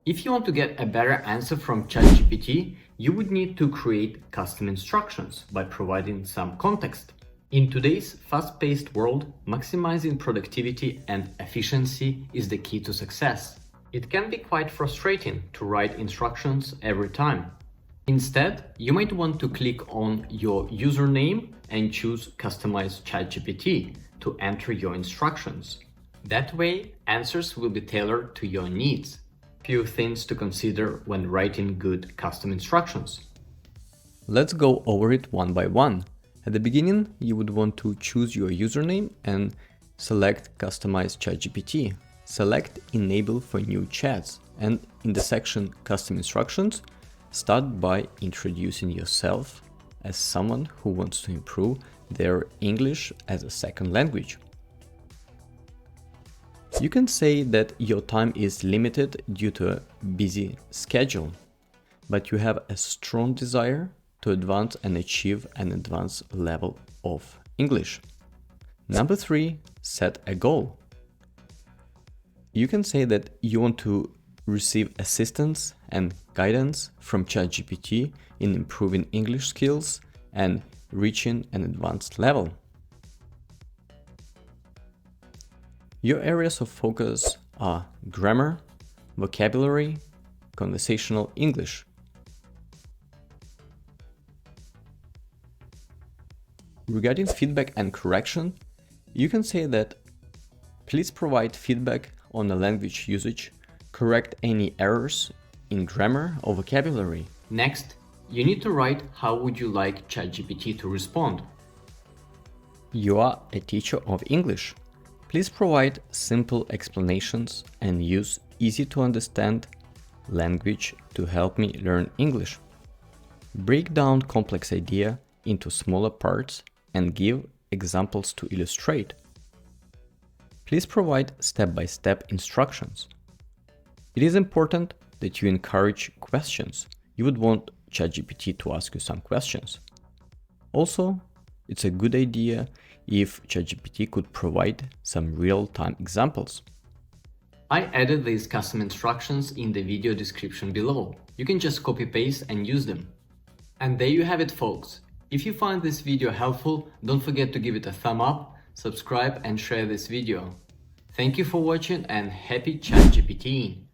If you want to get a better answer from ChatGPT, you would need to create custom instructions by providing some context. In today's fast-paced world, maximizing productivity and efficiency is the key to success. It can be quite frustrating to write instructions every time. Instead, you might want to click on your username and choose Customize ChatGPT to enter your instructions. That way, answers will be tailored to your needs. Few things to consider when writing good custom instructions. Let's go over it one by one. At the beginning, you would want to choose your username and select Customize ChatGPT. Select Enable for new chats, and in the section Custom Instructions, start by introducing yourself as someone who wants to improve their English as a second language. You can say that your time is limited due to a busy schedule, but you have a strong desire to advance and achieve an advanced level of English. Number 3, set a goal. You can say that you want to receive assistance and guidance from ChatGPT in improving English skills and reaching an advanced level. Your areas of focus are grammar, vocabulary, conversational English. Regarding feedback and correction, you can say that please provide feedback on the language usage, correct any errors in grammar or vocabulary. Next, you need to write how would you like ChatGPT to respond. You are a teacher of English. Please provide simple explanations and use easy to understand language to help me learn English. Break down complex idea into smaller parts and give examples to illustrate. Please provide step-by-step instructions. It is important that you encourage questions. You would want ChatGPT to ask you some questions. Also, it's a good idea if ChatGPT could provide some real-time examples. I added these custom instructions in the video description below. You can just copy-paste and use them. And there you have it, folks. If you find this video helpful, don't forget to give it a thumb up, subscribe and share this video. Thank you for watching and happy ChatGPT!